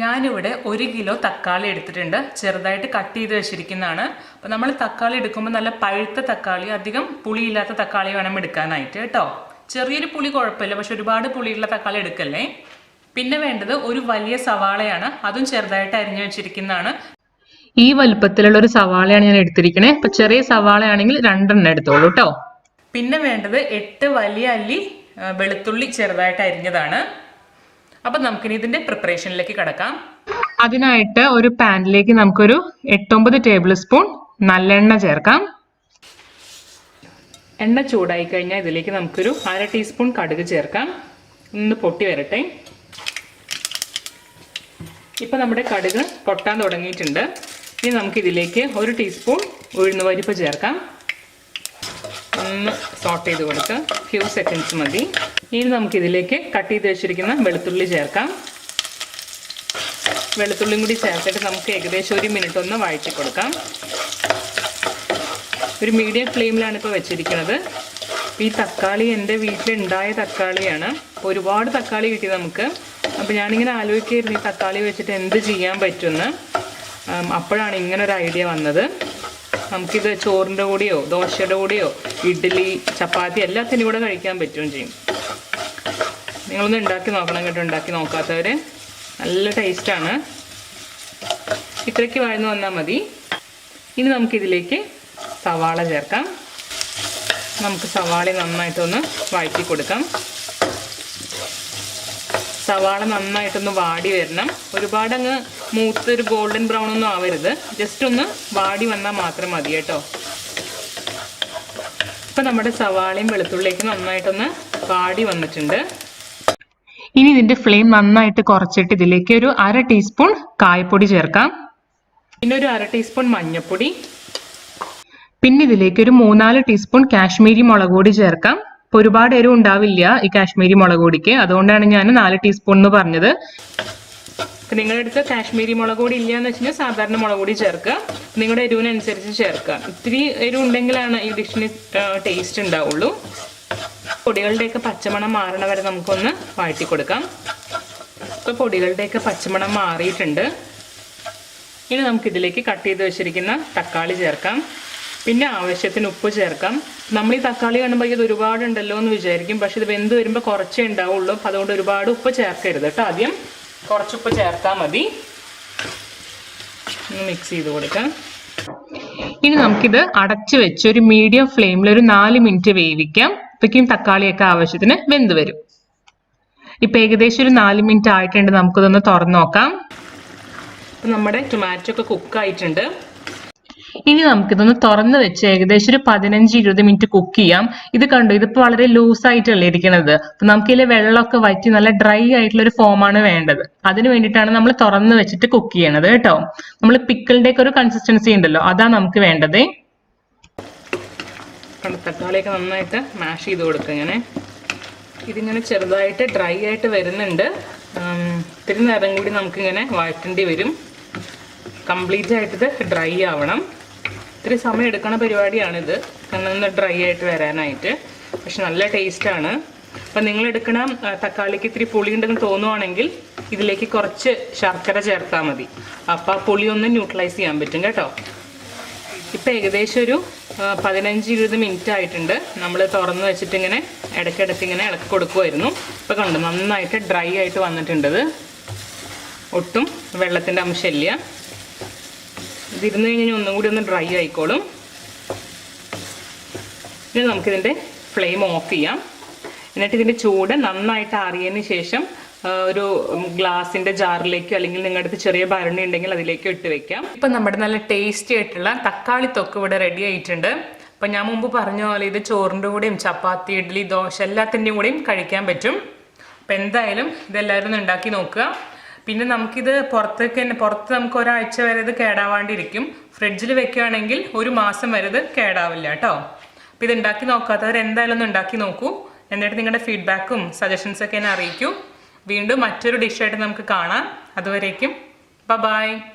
ഞാനിവിടെ 1 കിലോ തക്കാളി എടുത്തിട്ടുണ്ട്. ചെറുതായിട്ട് കട്ട് ചെയ്ത് വെച്ചിരിക്കുന്നതാണ്. അപ്പോൾ നമ്മൾ തക്കാളി എടുക്കുമ്പോൾ നല്ല പഴുത്ത തക്കാളി, അധികം പുളിയില്ലാത്ത തക്കാളി വേണം എടുക്കാനായിട്ട് കേട്ടോ. ചെറിയൊരു പുളി കുഴപ്പമില്ല, പക്ഷെ ഒരുപാട് പുളിയുള്ള തക്കാളി എടുക്കല്ലേ. പിന്നെ വേണ്ടത് ഒരു വലിയ സവാളയാണ്. അതും ചെറുതായിട്ട് അരിഞ്ഞു വെച്ചിരിക്കുന്നതാണ്. ഈ വലുപ്പത്തിലുള്ള ഒരു സവാളയാണ് ഞാൻ എടുത്തിരിക്കണേ. അപ്പൊ ചെറിയ സവാളയാണെങ്കിൽ 2 എടുത്തോളൂ കേട്ടോ. പിന്നെ വേണ്ടത് 8 വലിയ അല്ലി വെളുത്തുള്ളി ചെറുതായിട്ട് അരിഞ്ഞതാണ്. അപ്പൊ നമുക്കിനി ഇതിന്റെ പ്രിപ്പറേഷനിലേക്ക് കിടക്കാം. അതിനായിട്ട് ഒരു പാനിലേക്ക് നമുക്കൊരു 8-9 ടേബിൾ സ്പൂൺ നല്ലെണ്ണ ചേർക്കാം. എണ്ണ ചൂടായി കഴിഞ്ഞാൽ ഇതിലേക്ക് നമുക്കൊരു 1/2 ടീസ്പൂൺ കടുക് ചേർക്കാം. ഒന്ന് പൊട്ടി വരട്ടെ. ഇപ്പൊ നമ്മുടെ കടുക് പൊട്ടാൻ തുടങ്ങിയിട്ടുണ്ട്. ഇനി നമുക്കിതിലേക്ക് 1 ടീസ്പൂൺ ഉഴുന്നുപരിപ്പ് ചേർക്കാം. ഒന്ന് സോട്ട് ചെയ്ത് കൊടുക്കുക. ഫ്യൂ സെക്കൻഡ്സ് മതി. ഇനി നമുക്കിതിലേക്ക് കട്ട് ചെയ്ത് വെച്ചിരിക്കുന്ന വെളുത്തുള്ളി ചേർക്കാം. വെളുത്തുള്ളിയും കൂടി ചേർത്തിട്ട് നമുക്ക് ഏകദേശം 1 മിനിറ്റ് ഒന്ന് വഴറ്റി കൊടുക്കാം. ഒരു മീഡിയം ഫ്ലെയിമിലാണ് ഇപ്പോൾ വെച്ചിരിക്കുന്നത്. ഈ തക്കാളി എൻ്റെ വീട്ടിലുണ്ടായ തക്കാളിയാണ്. ഒരുപാട് തക്കാളി കിട്ടി നമുക്ക്. അപ്പോൾ ഞാനിങ്ങനെ ആലോചിക്കായിരുന്നു ഈ തക്കാളി വെച്ചിട്ട് എന്ത് ചെയ്യാൻ പറ്റുമെന്ന്. അപ്പോഴാണ് ഇങ്ങനൊരു ഐഡിയ വന്നത്. നമുക്കിത് ചോറിൻ്റെ കൂടെയോ ദോശയുടെ കൂടെയോ ഇഡ്ഡലി ചപ്പാത്തി എല്ലാത്തിനും കൂടെ കഴിക്കാൻ പറ്റുകയും ചെയ്യും. നിങ്ങളൊന്ന് ഉണ്ടാക്കി നോക്കണം കേട്ടോ, ഉണ്ടാക്കി നോക്കാത്തവർ. നല്ല ടേസ്റ്റാണ്. ഇത്രയ്ക്ക് വഴന്ന് വന്നാൽ മതി. ഇനി നമുക്കിതിലേക്ക് സവാള ചേർക്കാം. നമുക്ക് സവാള നന്നായിട്ടൊന്ന് വഴറ്റി കൊടുക്കാം. സവാള നന്നായിട്ടൊന്ന് വാടി വരണം. ഒരുപാട് അങ്ങ് മൂത്തൊരു ഗോൾഡൻ ബ്രൗൺ ഒന്നും ആവരുത്. ജസ്റ്റ് ഒന്ന് വാടി വന്നാൽ മാത്രം മതി കേട്ടോ. ഇപ്പം നമ്മുടെ സവാളയും വെളുത്തുള്ളിലേക്ക് നന്നായിട്ടൊന്ന് വാടി വന്നിട്ടുണ്ട്. ഇനി ഇതിന്റെ ഫ്ലെയിം നന്നായിട്ട് കുറച്ചിട്ട് ഇതിലേക്ക് ഒരു 1/2 ടീസ്പൂൺ കായപ്പൊടി ചേർക്കാം. പിന്നെ ഒരു 1/2 ടീസ്പൂൺ മഞ്ഞൾപ്പൊടി. പിന്നെ ഇതിലേക്ക് ഒരു 3-4 ടീസ്പൂൺ കാശ്മീരി മുളക് പൊടി ചേർക്കാം. ഇപ്പോൾ ഒരുപാട് എരിവ് ഉണ്ടാവില്ല ഈ കാശ്മീരി മുളക് പൊടിക്ക്, അതുകൊണ്ടാണ് ഞാൻ 4 ടീസ്പൂൺ എന്ന് പറഞ്ഞത്. നിങ്ങളുടെ അടുത്ത് കാശ്മീരി മുളക് പൊടി ഇല്ല എന്ന് വെച്ചാൽ സാധാരണ മുളക് പൊടി ചേർക്കുക. നിങ്ങളുടെ എരിവിനനുസരിച്ച് ചേർക്കുക. ഇത്തിരി എരിവ് ഉണ്ടെങ്കിലാണ് ഈ ഡിഷിന് ടേസ്റ്റ് ഉണ്ടാവുള്ളൂ. പൊടികളുടെയൊക്കെ പച്ചമണം മാറണ വരെ നമുക്കൊന്ന് വഴറ്റി കൊടുക്കാം. ഇപ്പോൾ പൊടികളുടെയൊക്കെ പച്ചമണം മാറിയിട്ടുണ്ട്. ഇനി നമുക്കിതിലേക്ക് കട്ട് ചെയ്ത് വെച്ചിരിക്കുന്ന തക്കാളി ചേർക്കാം. പിന്നെ ആവശ്യത്തിന് ഉപ്പ് ചേർക്കാം. നമ്മൾ ഈ തക്കാളി കാണുമ്പോൾ ഇത് ഒരുപാടുണ്ടല്ലോ എന്ന് വിചാരിക്കും, പക്ഷെ ഇത് വെന്ത് വരുമ്പോൾ കുറച്ചേ ഉണ്ടാവുള്ളൂ. അപ്പം അതുകൊണ്ട് ഒരുപാട് ഉപ്പ് ചേർക്കരുത് കേട്ടോ. ആദ്യം കുറച്ച് ഉപ്പ് ചേർത്താൽ മതി. ഒന്ന് മിക്സ് ചെയ്ത് കൊടുക്കാം. ഇനി നമുക്കിത് അടച്ച് വെച്ച് ഒരു മീഡിയം ഫ്ലെയിമിൽ ഒരു 4 മിനിറ്റ് വേവിക്കാം. അപ്പോഴേക്കും തക്കാളിയൊക്കെ ആവശ്യത്തിന് വെന്ത് വരും. ഇപ്പം ഏകദേശം ഒരു 4 മിനിറ്റ് ആയിട്ടുണ്ട്. നമുക്കിതൊന്ന് തുറന്ന് നോക്കാം. അപ്പം നമ്മുടെ ടൊമാറ്റോ ഒക്കെ കുക്കായിട്ടുണ്ട്. ഇനി നമുക്കിതൊന്ന് തുറന്ന് വെച്ച് ഏകദേശം ഒരു 15-20 മിനിറ്റ് കുക്ക് ചെയ്യാം. ഇത് കണ്ടു, ഇതിപ്പോൾ വളരെ ലൂസായിട്ടല്ലേ ഇരിക്കുന്നത്. അപ്പം നമുക്കിതിലെ വെള്ളമൊക്കെ വറ്റി നല്ല ഡ്രൈ ആയിട്ടുള്ള ഒരു ഫോമാണ് വേണ്ടത്. അതിന് വേണ്ടിയിട്ടാണ് നമ്മൾ തുറന്ന് വെച്ചിട്ട് കുക്ക് ചെയ്യണത് കേട്ടോ. നമ്മൾ പിക്കിളിന്റെ ഒക്കെ ഒരു കൺസിസ്റ്റൻസി ഉണ്ടല്ലോ, അതാ നമുക്ക് വേണ്ടത്. തക്കാളിയൊക്കെ നന്നായിട്ട് മാഷ് ചെയ്ത് കൊടുക്കുക. ഇതിങ്ങനെ ചെറുതായിട്ട് ഡ്രൈ ആയിട്ട് വരുന്നുണ്ട്. ഇത്തിരി നേരം കൂടി നമുക്കിങ്ങനെ വഴറ്റേണ്ടി വരും. കംപ്ലീറ്റ് ആയിട്ട് ഡ്രൈ ആവണം. ഇത്തിരി സമയം എടുക്കണ പരിപാടിയാണിത്, കാരണം ഒന്ന് ഡ്രൈ ആയിട്ട് വരാനായിട്ട്. പക്ഷെ നല്ല ടേസ്റ്റാണ്. അപ്പം നിങ്ങൾ എടുക്കണ തക്കാളിക്ക് ഇത്തിരി പുളി ഉണ്ടെന്ന് തോന്നുവാണെങ്കിൽ ഇതിലേക്ക് കുറച്ച് ശർക്കര ചേർത്താൽ മതി. അപ്പം ആ പുളി ഒന്ന് ന്യൂട്രലൈസ് ചെയ്യാൻ പറ്റും കേട്ടോ. ഇപ്പം ഏകദേശം ഒരു 15-20 മിനിറ്റ് ആയിട്ടുണ്ട്. നമ്മൾ തുറന്ന് വെച്ചിട്ട് ഇങ്ങനെ ഇടയ്ക്കിടയ്ക്ക് ഇങ്ങനെ ഇളക്കി കൊടുക്കുമായിരുന്നു. ഇപ്പം കണ്ടു, നന്നായിട്ട് ഡ്രൈ ആയിട്ട് വന്നിട്ടുണ്ടത്. ഒട്ടും വെള്ളത്തിൻ്റെ അംശമില്ല. ഇതിരുന്ന് കഴിഞ്ഞാൽ ഒന്നും കൂടി ഒന്ന് ഡ്രൈ ആയിക്കോളും. ഇനി നമുക്കിതിൻ്റെ ഫ്ലെയിം ഓഫ് ചെയ്യാം. എന്നിട്ട് ഇതിൻ്റെ ചൂട് നന്നായിട്ട് ആറിയതിന് ശേഷം ഒരു ഗ്ലാസിൻ്റെ ജാറിലേക്കോ അല്ലെങ്കിൽ നിങ്ങളുടെ അടുത്ത് ചെറിയ ഭരണി ഉണ്ടെങ്കിൽ അതിലേക്കോ ഇട്ട് വെക്കാം. ഇപ്പം നമ്മുടെ നല്ല ടേസ്റ്റി ആയിട്ടുള്ള തക്കാളി തൊക്ക് ഇവിടെ റെഡി ആയിട്ടുണ്ട്. അപ്പം ഞാൻ മുമ്പ് പറഞ്ഞ പോലെ ഇത് ചോറിൻ്റെ കൂടെയും ചപ്പാത്തി ഇഡ്ഡലി ദോശ എല്ലാത്തിൻ്റെയും കൂടെയും കഴിക്കാൻ പറ്റും. അപ്പം എന്തായാലും ഇതെല്ലാവരും ഒന്ന് ഉണ്ടാക്കി നോക്കുക. പിന്നെ നമുക്കിത് പുറത്ത് നമുക്ക് ഒരാഴ്ച വരെ ഇത് കേടാവാണ്ടിരിക്കും. ഫ്രിഡ്ജിൽ വെക്കുകയാണെങ്കിൽ 1 മാസം വരെ ഇത് കേടാവില്ല കേട്ടോ. അപ്പോൾ ഇത് ഉണ്ടാക്കി നോക്കാത്തവർ എന്തായാലും ഒന്ന് ഉണ്ടാക്കി നോക്കൂ. എന്നിട്ട് നിങ്ങളുടെ ഫീഡ്ബാക്കും സജഷൻസൊക്കെ എന്നെ അറിയിക്കൂ. വീണ്ടും മറ്റൊരു ഡിഷായിട്ട് നമുക്ക് കാണാം. അതുവരേക്കും ബൈ.